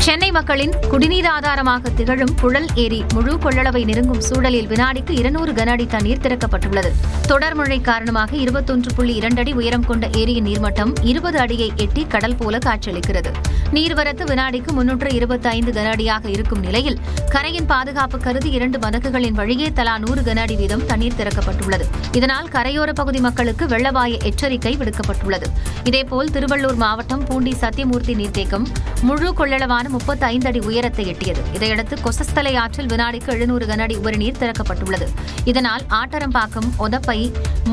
சென்னை மக்களின் குடிநீர் ஆதாரமாக திகழும் புழல் ஏரி முழு கொள்ளளவை நெருங்கும் சூழலில் வினாடிக்கு 200 கன அடி தண்ணீர் திறக்கப்பட்டுள்ளது. தொடர் மழை காரணமாக 21.2 அடி உயரம் கொண்ட ஏரியின் நீர்மட்டம் 20 அடியை எட்டி கடல் போல காட்சியளிக்கிறது. நீர்வரத்து வினாடிக்கு 325 கன அடியாக இருக்கும் நிலையில் கரையின் பாதுகாப்பு கருதி 2 மதகுகளின் வழியே தலா 100 கன அடி வீதம் தண்ணீர் திறக்கப்பட்டுள்ளது. இதனால் கரையோர பகுதி மக்களுக்கு வெள்ளவாய எச்சரிக்கை விடுக்கப்பட்டுள்ளது. இதேபோல் திருவள்ளூர் மாவட்டம் பூண்டி சத்தியமூர்த்தி நீர்த்தேக்கம் முழு கொள்ளளவான 35 அடி உயரத்தை எட்டியது. இதையடுத்து கொசஸ்தலை ஆற்றில் வினாடிக்கு 700 கன அடி உபரி நீர் திறக்கப்பட்டுள்ளது. இதனால் ஆட்டரம்பாக்கம், ஒதப்பை,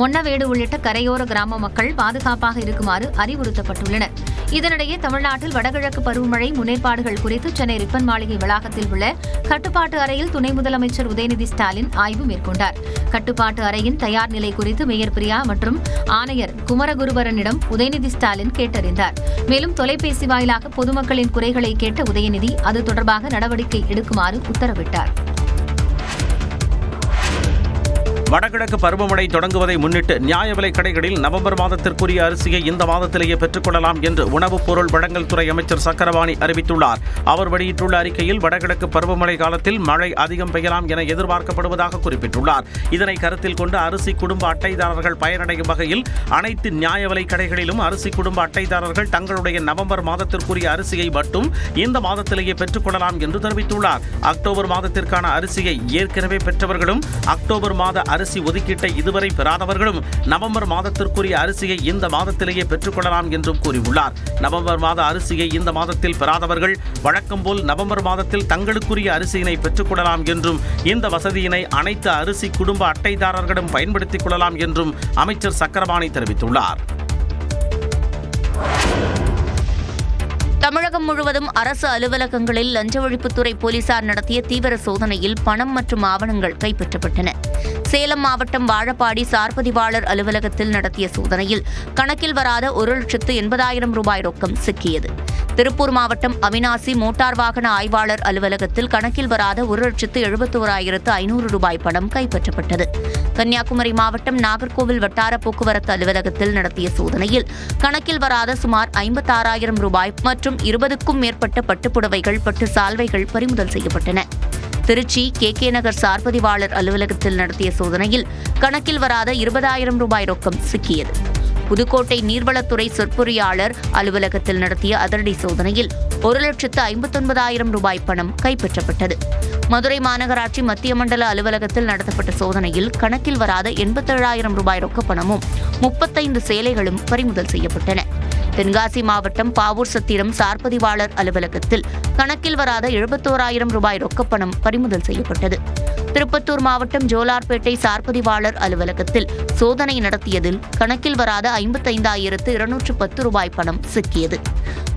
மொன்னவேடு உள்ளிட்ட கரையோர கிராம மக்கள் பாதுகாப்பாக இருக்குமாறு அறிவுறுத்தப்பட்டுள்ளனர். இதனிடையே தமிழ்நாட்டில் வடகிழக்கு பருவமழை முன்னேற்பாடுகள் குறித்து சென்னை ரிப்பன் மாளிகை வளாகத்தில் உள்ள கட்டுப்பாட்டு அறையில் துணை முதலமைச்சர் உதயநிதி ஸ்டாலின் ஆய்வு மேற்கொண்டார். கட்டுப்பாட்டு அறையின் தயார் நிலை குறித்து மேயர் பிரியா மற்றும் ஆணையர் குமரகுருபரனிடம் உதயநிதி ஸ்டாலின் கேட்டறிந்தார். மேலும் தொலைபேசி வாயிலாக பொதுமக்களின் குறைகளை கேட்ட உதயநிதி அது தொடர்பாக நடவடிக்கை எடுக்குமாறு உத்தரவிட்டார். வடகிழக்கு பருவமழை தொடங்குவதை முன்னிட்டு நியாய விலைக் கடைகளில் நவம்பர் மாதத்திற்குரிய அரிசியை இந்த மாதத்திலேயே பெற்றுக் கொள்ளலாம் என்று உணவுப் பொருள் வழங்கல் துறை அமைச்சர் சக்கரபாணி அறிவித்துள்ளார். அவர் வெளியிட்டுள்ள அறிக்கையில் வடகிழக்கு பருவமழை காலத்தில் மழை அதிகம் பெய்யலாம் என எதிர்பார்க்கப்படுவதாக குறிப்பிட்டுள்ளார். இதனை கருத்தில் கொண்டு அரிசி குடும்ப அட்டைதாரர்கள் பயனடையும் வகையில் அனைத்து நியாய விலைக் கடைகளிலும் அரிசி குடும்ப அட்டைதாரர்கள் தங்களுடைய நவம்பர் மாதத்திற்குரிய அரிசியை மட்டும் இந்த மாதத்திலேயே பெற்றுக் கொள்ளலாம் என்று தெரிவித்துள்ளார். அக்டோபர் மாதத்திற்கான அரிசியை ஏற்கனவே பெற்றவர்களும் அக்டோபர் மாத அரிசி ஒதுக்கீட்டை இதுவரை பெறாதவர்களும் நவம்பர் மாதத்திற்குரிய அரிசியை இந்த மாதத்திலேயே பெற்றுக் கொள்ளலாம் என்றும் கூறியுள்ளார். நவம்பர் மாத அரிசியை இந்த மாதத்தில் பெறாதவர்கள் வழக்கம் போல் நவம்பர் மாதத்தில் தங்களுக்குரிய அரிசியினை பெற்றுக் கொள்ளலாம் என்றும் இந்த வசதியினை அனைத்து அரிசி குடும்ப அட்டைதாரர்களும் பயன்படுத்திக் கொள்ளலாம் என்றும் அமைச்சர் சக்கரபாணி தெரிவித்துள்ளார். தமிழகம் முழுவதும் அரசு அலுவலகங்களில் லஞ்ச ஒழிப்புத்துறை போலீசார் நடத்திய தீவிர சோதனையில் பணம் மற்றும் ஆவணங்கள் கைப்பற்றப்பட்டன. சேலம் மாவட்டம் வாழப்பாடி சார்பதிவாளர் அலுவலகத்தில் நடத்திய சோதனையில் கணக்கில் வராத 1,80,000 ரூபாய் ரொக்கம் சிக்கியது. திருப்பூர் மாவட்டம் அவினாசி மோட்டார் வாகன ஆய்வாளர் அலுவலகத்தில் கணக்கில் வராத 1,71,500 ரூபாய் பணம் கைப்பற்றப்பட்டது. கன்னியாகுமரி மாவட்டம் நாகர்கோவில் வட்டார போக்குவரத்து அலுவலகத்தில் நடத்திய சோதனையில் கணக்கில் வராத சுமார் 56,000 ரூபாய் மற்றும் 20க்கும் மேற்பட்ட பட்டுப்புடவைகள், பட்டு சால்வைகள் பறிமுதல் செய்யப்பட்டன. திருச்சி KK நகர் சார்பதிவாளர் அலுவலகத்தில் நடத்திய சோதனையில் கணக்கில் வராத 20,000 ரூபாய் ரொக்கம் சிக்கியது. புதுக்கோட்டை நீர்வளத்துறை சொற்பொறியாளர் அலுவலகத்தில் நடத்திய அதிரடி சோதனையில் 1,59,000 ரூபாய் பணம் கைப்பற்றப்பட்டது. மதுரை மாநகராட்சி மத்திய மண்டல அலுவலகத்தில் நடத்தப்பட்ட சோதனையில் கணக்கில் வராத 87,000 ரூபாய் ரொக்கப்பணமும் 35 சேலைகளும் பறிமுதல் செய்யப்பட்டன. தென்காசி மாவட்டம் பாவூர் சத்திரம் சார்பதிவாளர் அலுவலகத்தில் கணக்கில் வராத 71,000 ரூபாய் ரொக்கப்பணம் பறிமுதல் செய்யப்பட்டது. திருப்பத்தூர் மாவட்டம் ஜோலார்பேட்டை சார்பதிவாளர் அலுவலகத்தில் சோதனை நடத்தியதில் கணக்கில் வராத 55,210 ரூபாய் பணம் சிக்கியது.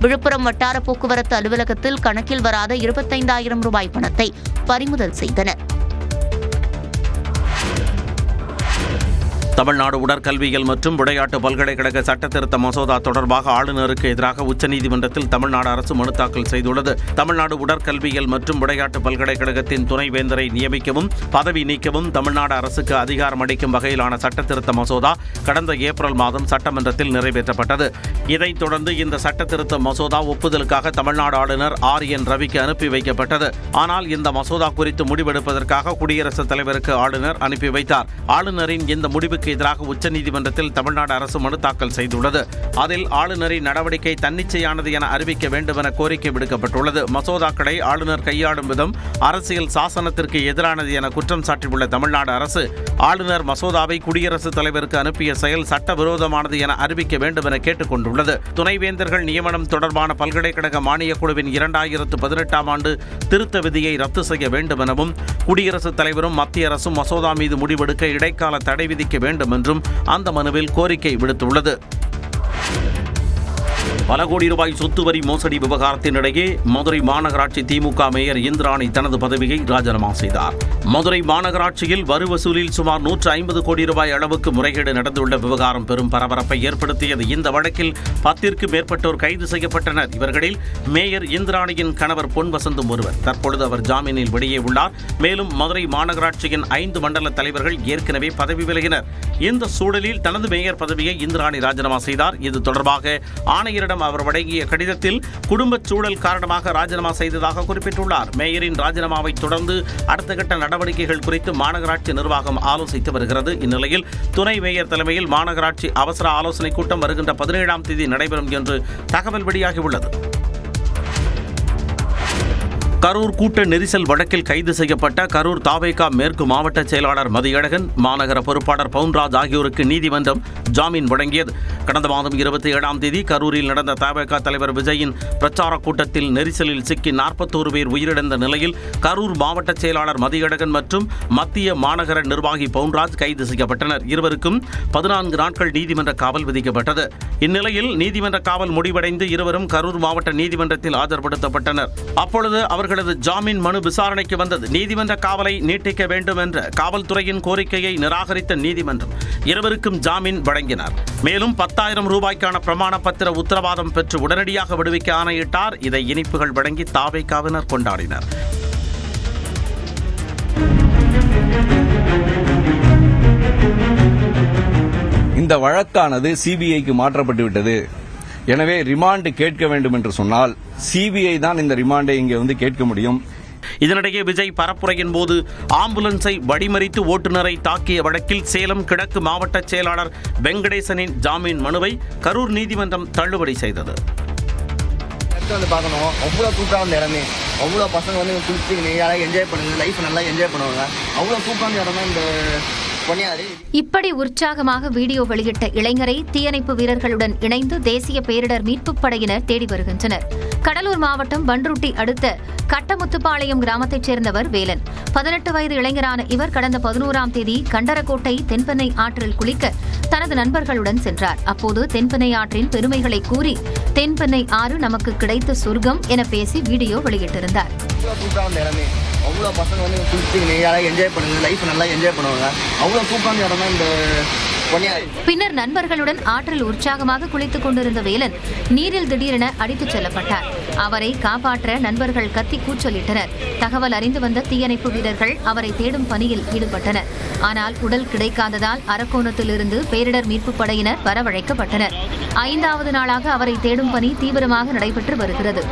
விழுப்புரம் வட்டார போக்குவரத்து அலுவலகத்தில் கணக்கில் வராத 25,000 ரூபாய் பணத்தை பறிமுதல் செய்தனர். தமிழ்நாடு உடற்கல்வியியல் மற்றும் விளையாட்டு பல்கலைக்கழக சட்டத்திருத்த மசோதா தொடர்பாக ஆளுநருக்கு எதிராக உச்சநீதிமன்றத்தில் தமிழ்நாடு அரசு மனு தாக்கல் செய்துள்ளது. தமிழ்நாடு உடற்கல்வியியல் மற்றும் விளையாட்டு பல்கலைக்கழகத்தின் துணைவேந்தரை நியமிக்கவும் பதவி நீக்கவும் தமிழ்நாடு அரசுக்கு அதிகாரம் அளிக்கும் வகையிலான சட்டத்திருத்த மசோதா கடந்த ஏப்ரல் மாதம் சட்டமன்றத்தில் நிறைவேற்றப்பட்டது. இதைத் தொடர்ந்து இந்த சட்டத்திருத்த மசோதா ஒப்புதலுக்காக தமிழ்நாடு ஆளுநர் RN ரவிக்கு அனுப்பி வைக்கப்பட்டது. ஆனால் இந்த மசோதா குறித்து முடிவெடுப்பதற்காக குடியரசுத் தலைவருக்கு ஆளுநர் அனுப்பி வைத்தார். ஆளுநரின் இந்த முடிவுக்கு எதிராக உச்சநீதிமன்றத்தில் தமிழ்நாடு அரசு மனு தாக்கல் செய்துள்ளது. அதில் ஆளுநரின் நடவடிக்கை தன்னிச்சையானது என அறிவிக்க வேண்டும் என கோரிக்கை விடுக்கப்பட்டுள்ளது. மசோதாக்களை ஆளுநர் கையாளும் விதம் அரசியல் சாசனத்திற்கு எதிரானது என குற்றம் சாட்டியுள்ள தமிழ்நாடு அரசு ஆளுநர் மசோதாவை குடியரசுத் தலைவருக்கு அனுப்பிய செயல் சட்டவிரோதமானது என அறிவிக்க வேண்டும் என கேட்டுக் கொண்டுள்ளது. துணைவேந்தர்கள் நியமனம் தொடர்பான பல்கலைக்கழக மானியக் குழுவின் 2018ஆம் ஆண்டு திருத்த விதியை ரத்து செய்ய வேண்டும் எனவும் குடியரசுத் தலைவரும் மத்திய அரசும் மசோதா மீது முடிவெடுக்க இடைக்கால தடை விதிக்க வேண்டும் என்றும் அந்த மனுவில் கோரிக்கை விடுத்துள்ளது. பல கோடி ரூபாய் சொத்து வரி மோசடி விவகாரத்தினிடையே மதுரை மாநகராட்சி திமுக மேயர் இந்திராணி தனது பதவியை ராஜினாமா செய்தார். மதுரை மாநகராட்சியில் வரி வசூலில் சுமார் 150 கோடி ரூபாய் அளவுக்கு முறைகேடு நடந்துள்ள விவகாரம் பெரும் பரபரப்பை ஏற்படுத்தியது. இந்த வழக்கில் 10க்கும் மேற்பட்டோர் கைது செய்யப்பட்டனர். இவர்களில் மேயர் இந்திராணியின் கணவர் பொன் வசந்தும் ஒருவர். தற்பொழுது அவர் ஜாமீனில் வெளியே உள்ளார். மேலும் மதுரை மாநகராட்சியின் 5 மண்டல தலைவர்கள் ஏற்கனவே பதவி விலகினர். இந்த சூழலில் தனது மேயர் பதவியை இந்திராணி ராஜினாமா செய்தார். இது தொடர்பாக ஆணையரிடம் மேயரிடம் அவர் வழங்கிய கடிதத்தில் குடும்பச் சூழல் காரணமாக ராஜினாமா செய்ததாக குறிப்பிட்டுள்ளார். மேயரின் ராஜினாமாவை தொடர்ந்து அடுத்த கட்ட நடவடிக்கைகள் குறித்து மாநகராட்சி நிர்வாகம் ஆலோசித்து வருகிறது. இந்நிலையில் துணை மேயர் தலைமையில் மாநகராட்சி அவசர ஆலோசனைக் கூட்டம் வருகின்ற 17ஆம் தேதி நடைபெறும் என்று தகவல் வெளியாகியுள்ளது. கரூர் கூட்ட நெரிசல் வழக்கில் கைது செய்யப்பட்ட கரூர் தாவேகா மேற்கு மாவட்ட செயலாளர் மதியழகன், மாநகர பொறுப்பாளர் பவுன்ராஜ் ஆகியோருக்கு நீதிமன்றம் ஜாமீன் வழங்கியது. கடந்த மாதம் 27ஆம் தேதி கரூரில் நடந்த தாவேகா தலைவர் விஜயின் பிரச்சார கூட்டத்தில் நெரிசலில் சிக்கி 41 பேர் உயிரிழந்த நிலையில் கரூர் மாவட்ட செயலாளர் மதியழகன் மற்றும் மத்திய மாநகர நிர்வாகி பவுன்ராஜ் கைது செய்யப்பட்டனர். இருவருக்கும் 14 நாட்கள் நீதிமன்ற காவல் விதிக்கப்பட்டது. இந்நிலையில் நீதிமன்ற காவல் முடிவடைந்து இருவரும் கரூர் மாவட்ட நீதிமன்றத்தில் ஆஜர்படுத்தப்பட்டனர். அப்பொழுது அவர்களது ஜாமீன் மனு விசாரணைக்கு வந்தது. நீதிமன்ற காவலை நீட்டிக்க வேண்டும் என்ற காவல்துறையின் கோரிக்கையை நிராகரித்த நீதிமன்றம் இருவருக்கும் ஜாமீன் வழங்கினார். மேலும் 10,000 ரூபாய்க்கான பிரமாண பத்திர உத்தரவாதம் பெற்று உடனடியாக விடுவிக்க ஆணையிட்டார். இதை இனிப்புகள் வழங்கி தாவேகாவினர் கொண்டாடினர். இந்த வழக்கானது சிபிஐக்கு மாற்றப்பட்டுவிட்டது. எனவே ரிமாண்ட் கேட்க வேண்டும் என்று சொன்னால் சிபிஐ தான் இந்த ரிமாண்டை இங்கே கேட்க முடியும். இதனிடையே விஜய் பரப்புரையின் போது ஆம்புலன்ஸை வழிமறித்து ஓட்டுநரை தாக்கிய வழக்கில் சேலம் கிழக்கு மாவட்ட செயலாளர் வெங்கடேசனின் ஜாமீன் மனுவை கரூர் நீதிமன்றம் தள்ளுபடி செய்தது. பார்க்கணும், அவ்வளோ சூப்பரான இடமே, அவ்வளோ பசங்க குளிச்சு என்ஜாய் பண்ணுங்க, லைஃப் நல்லா என்ஜாய் பண்ணுவாங்க. அவ்வளோ சூப்பரான இடம் தான் இந்த பொன்னியாறு. இப்படி உற்சாகமாக வீடியோ வெளியிட்ட இளைஞரை தீயணைப்பு வீரர்களுடன் இணைந்து தேசிய பேரிடர் மீட்புப் படையினர் தேடி வருகின்றனர். கடலூர் மாவட்டம் பன்ருட்டி அடுத்த கட்டமுத்துப்பாளையம் கிராமத்தைச் சேர்ந்தவர் வேலன். 18 வயது இளைஞரான இவர் கடந்த 11ஆம் தேதி கண்டரக்கோட்டை தென்பெண்ணை ஆற்றில் குளிக்க தனது நண்பர்களுடன் சென்றார். அப்போது தென்பெண்ணை ஆற்றின் பெருமைகளை கூறி தென்பெண்ணை ஆறு நமக்கு கிடைத்த சொர்க்கம் என பேசி வீடியோ வெளியிட்டிருந்தார். அவ்வளோ பசங்க குளிச்சு என்ஜாய் பண்ணுங்க, லைஃப் நல்லா என்ஜாய் பண்ணுவாங்க. அவ்வளோ சூப்பரான இடம் தான் இந்த பொன்னியாறு. பின்னர் நண்பர்களுடன் ஆற்றில் உற்சாகமாக குளித்துக் கொண்டிருந்த வேலன் நீரில் திடீரென அடித்துச் செல்லப்பட்டார். அவரை காப்பாற்ற நண்பர்கள் கத்தி கூச்சலிட்டனர். தகவல் அறிந்து வந்த தீயணைப்பு வீரர்கள் அவரை தேடும் பணியில் ஈடுபட்டனர். ஆனால் உடல் கிடைக்காததால் அரக்கோணத்திலிருந்து பேரிடர் மீட்புப் படையினர் வரவழைக்கப்பட்டனர். 5வது நாளாக அவரை தேடும் பணி தீவிரமாக நடைபெற்று வருகிறது.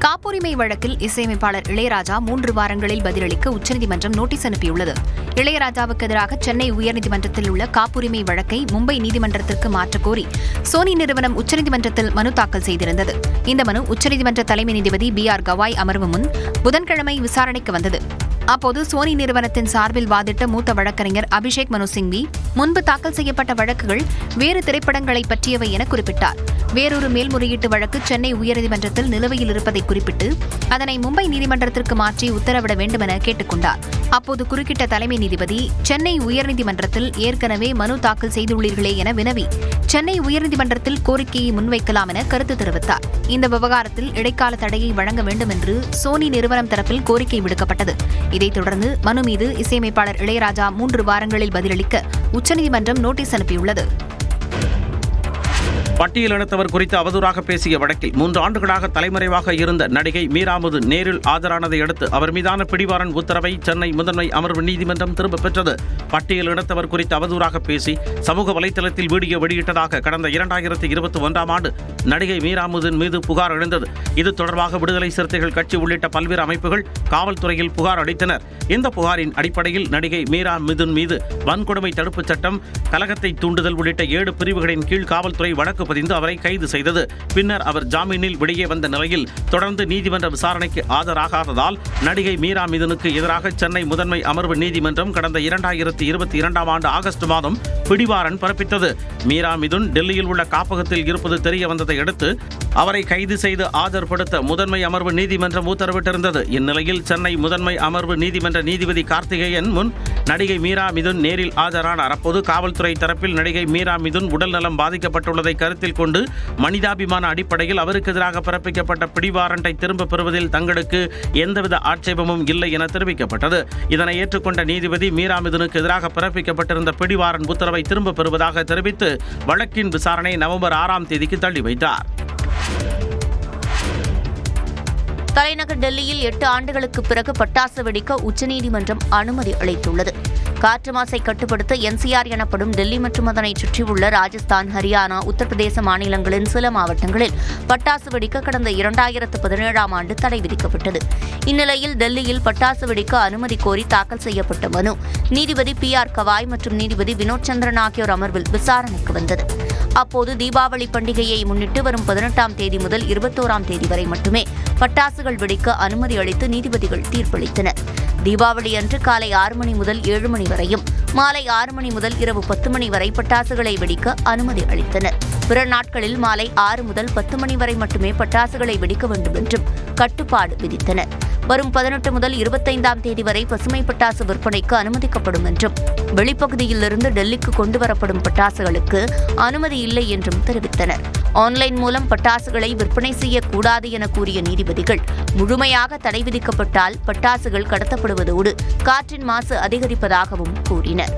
காப்புரிமை வழக்கில் இசையமைப்பாளர் இளையராஜா 3 வாரங்களில் பதிலளிக்க உச்சநீதிமன்றம் நோட்டீஸ் அனுப்பியுள்ளது. இளையராஜாவுக்கு எதிராக சென்னை உயர்நீதிமன்றத்தில் உள்ள காப்புரிமை வழக்கை மும்பை நீதிமன்றத்திற்கு மாற்றக் கோரி சோனி நிறுவனம் உச்சநீதிமன்றத்தில் மனு தாக்கல் செய்திருந்தது. இந்த மனு உச்சநீதிமன்ற தலைமை நீதிபதி BR கவாய் அமர்வு முன் புதன்கிழமை விசாரணைக்கு வந்தது. அப்போது சோனி நிறுவனத்தின் சார்பில் வாதிட்ட மூத்த வழக்கறிஞர் அபிஷேக் மனு சிங்வி முன்பு தாக்கல் செய்யப்பட்ட வழக்குகள் வேறு திரைப்படங்களை பற்றியவை என குறிப்பிட்டார். வேறொரு மேல்முறையீட்டு வழக்கு சென்னை உயர்நீதிமன்றத்தில் நிலுவையில் இருப்பதை குறிப்பிட்டு அதனை மும்பை நீதிமன்றத்திற்கு மாற்றி உத்தரவிட வேண்டும் என கேட்டுக் கொண்டார். அப்போது குறுக்கிட்ட தலைமை நீதிபதி சென்னை உயர்நீதிமன்றத்தில் ஏற்கனவே மனு தாக்கல் செய்துள்ளீர்களே என வினவி சென்னை உயர்நீதிமன்றத்தில் கோரிக்கையை முன்வைக்கலாம் என கருத்து தெரிவித்தார். இந்த விவகாரத்தில் இடைக்கால தடையை வழங்க வேண்டும் என்று சோனி நிறுவனம் தரப்பில் கோரிக்கை விடுக்கப்பட்டது. இதைத் தொடர்ந்து மனு மீது இசையமைப்பாளர் இளையராஜா 3 வாரங்களில் பதிலளிக்க உச்சநீதிமன்றம் நோட்டீஸ் அனுப்பியுள்ளது. பட்டியலினத்தவர் குறித்து அவதூறாக பேசிய வழக்கில் 3 ஆண்டுகளாக தலைமறைவாக இருந்த நடிகை மீராமுது நேரில் ஆஜரானதை அடுத்து அவர் மீதான பிடிவாரண்ட் உத்தரவை சென்னை முதன்மை அமர்வு நீதிமன்றம் திரும்பப் பெற்றது. பட்டியலினத்தவர் குறித்து அவதூறாக பேசி சமூக வலைதளத்தில் வீடியோ வெளியிட்டதாக கடந்த 2021ஆம் ஆண்டு நடிகை மீராமுதின் மீது புகார் எழுந்தது. இது தொடர்பாக விடுதலை சிறுத்தைகள் கட்சி உள்ளிட்ட பல்வேறு அமைப்புகள் காவல்துறையில் புகார் அளித்தனர். இந்த புகாரின் அடிப்படையில் நடிகை மீராமுதின் மீது வன்கொடுமை தடுப்புச் சட்டம், கலகத்தை தூண்டுதல் உள்ளிட்ட 7 பிரிவுகளின் கீழ் காவல்துறை வழக்கு பதிந்து அவரை கைது செய்தது. பின்னர் அவர் ஜாமீனில் வெளியே வந்த நிலையில் தொடர்ந்து நீதிமன்ற விசாரணைக்கு ஆஜராகாததால் நடிகை மீராமிதுனுக்கு எதிராக சென்னை முதன்மை அமர்வு நீதிமன்றம் கடந்த 2022ஆம் ஆண்டு ஆகஸ்ட் மாதம் பிடிவாரண்ட் பிறப்பித்தது. மீராமிதுன் டெல்லியில் உள்ள காப்பகத்தில் இருப்பது தெரிய வந்ததை அடுத்து அவரை கைது செய்து ஆஜர்படுத்த முதன்மை அமர்வு நீதிமன்றம் உத்தரவிட்டிருந்தது. இந்நிலையில் சென்னை முதன்மை அமர்வு நீதிமன்ற நீதிபதி கார்த்திகேயன் முன் நடிகை மீராமிதுன் நேரில் ஆஜரானார். அப்போது காவல்துறை தரப்பில் நடிகை மீராமிதுன் உடல்நலம் பாதிக்கப்பட்டுள்ளதை கருத்தில் கொண்டு மனிதாபிமான அடிப்படையில் அவருக்கு எதிராக பிறப்பிக்கப்பட்ட பிடிவாரண்டை திரும்பப் பெறுவதில் தங்களுக்கு எந்தவித ஆட்சேபமும் இல்லை என தெரிவிக்கப்பட்டது. இதனை ஏற்றுக்கொண்ட நீதிபதி மீராமிதுனுக்கு எதிராக பிறப்பிக்கப்பட்டிருந்த பிடிவாரண்ட் உத்தரவை திரும்பப் பெறுவதாக தெரிவித்து வழக்கின் விசாரணை நவம்பர் 6ஆம் தேதிக்கு தள்ளி வைத்தார். தலைநகர் டெல்லியில் 8 ஆண்டுகளுக்கு பிறகு பட்டாசு வெடிக்க உச்சநீதிமன்றம் அனுமதி அளித்துள்ளது. காற்று மாசை கட்டுப்படுத்த என்சிஆர் எனப்படும் டெல்லி மற்றும் அதனை சுற்றியுள்ள ராஜஸ்தான், ஹரியானா, உத்தரப்பிரதேச மாநிலங்களின் சில மாவட்டங்களில் பட்டாசு வெடிக்க கடந்த 2017ஆம் ஆண்டு தடை விதிக்கப்பட்டது. இந்நிலையில் டெல்லியில் பட்டாசு வெடிக்க அனுமதி கோரி தாக்கல் செய்யப்பட்ட மனு நீதிபதி PR கவாய் மற்றும் நீதிபதி வினோத் சந்திரன் ஆகியோர் அமர்வில் விசாரணைக்கு வந்தது. அப்போது தீபாவளி பண்டிகையை முன்னிட்டு வரும் 18ஆம் தேதி முதல் 21ஆம் தேதி வரை மட்டுமே பட்டாசுகள் வெடிக்க அனுமதி அளித்து நீதிபதிகள் தீர்ப்பளித்தனர். தீபாவளி அன்று காலை 6 மணி முதல் 7 மணி வரையும், மாலை 6 மணி முதல் இரவு 10 மணி வரை பட்டாசுகளை வெடிக்க அனுமதி அளித்தனர். பிற நாட்களில் மாலை 6 முதல் 10 மணி வரை மட்டுமே பட்டாசுகளை வெடிக்க வேண்டும் என்றும் கட்டுப்பாடு விதித்தனர். வரும் 18 முதல் 25ஆம் தேதி வரை பசுமை பட்டாசு விற்பனைக்கு அனுமதிக்கப்படும் என்றும், வெளிப்பகுதியிலிருந்து டெல்லிக்கு கொண்டுவரப்படும் பட்டாசுகளுக்கு அனுமதி இல்லை என்றும் தெரிவித்தனர். ஆன்லைன் மூலம் பட்டாசுகளை விற்பனை செய்யக்கூடாது என கூறிய நீதிபதிகள், முழுமையாக தடை விதிக்கப்பட்டால் பட்டாசுகள் கடத்தப்படுவதோடு காற்றின் மாசு அதிகரிப்பதாகவும் கூறினர்.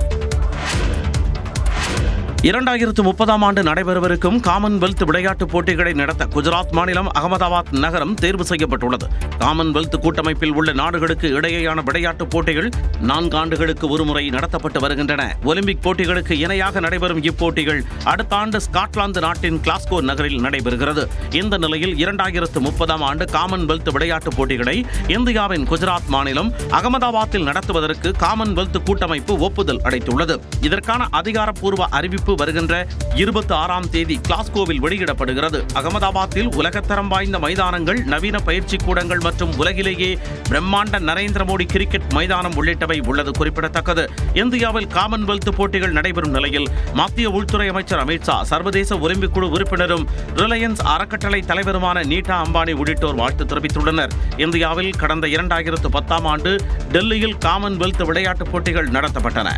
2030ஆம் ஆண்டு நடைபெறவிருக்கும் காமன்வெல்த் விளையாட்டுப் போட்டிகளை நடத்த குஜராத் மாநிலம் அகமதாபாத் நகரம் தேர்வு செய்யப்பட்டுள்ளது. காமன்வெல்த் கூட்டமைப்பில் உள்ள நாடுகளுக்கு இடையேயான விளையாட்டுப் போட்டிகள் 4 ஆண்டுகளுக்கு ஒருமுறை நடத்தப்பட்டு வருகின்றன. ஒலிம்பிக் போட்டிகளுக்கு இணையாக நடைபெறும் இப்போட்டிகள் அடுத்த ஆண்டு ஸ்காட்லாந்து நாட்டின் கிளாஸ்கோ நகரில் நடைபெறுகிறது. இந்த நிலையில் 2030ஆம் ஆண்டு காமன்வெல்த் விளையாட்டுப் போட்டிகளை இந்தியாவின் குஜராத் மாநிலம் அகமதாபாத்தில் நடத்துவதற்கு காமன்வெல்த் கூட்டமைப்பு ஒப்புதல் அளித்துள்ளது. இதற்கான அதிகாரப்பூர்வ அறிவிப்பு வருகின்ற 26ஆம் தேதி கிளாஸ்கோவில் வெளியிடப்படுகிறது. அகமதாபாத்தில் உலகத்தரம் வாய்ந்த மைதானங்கள், நவீன பயிற்சி கூடங்கள் மற்றும் உலகிலேயே பிரம்மாண்ட நரேந்திர மோடி கிரிக்கெட் மைதானம் உள்ளிட்டவை உள்ளது குறிப்பிடத்தக்கது. இந்தியாவில் காமன்வெல்த் போட்டிகள் நடைபெறும் நிலையில் மத்திய உள்துறை அமைச்சர் அமித்ஷா, சர்வதேச ஒலிம்பிக் குழு உறுப்பினரும் ரிலையன்ஸ் அறக்கட்டளை தலைவருமான நீட்டா அம்பானி உள்ளிட்டோர் வாழ்த்து தெரிவித்துள்ளனர். இந்தியாவில் கடந்த 2010ஆம் ஆண்டு டெல்லியில் காமன்வெல்த் விளையாட்டுப் போட்டிகள் நடத்தப்பட்டன.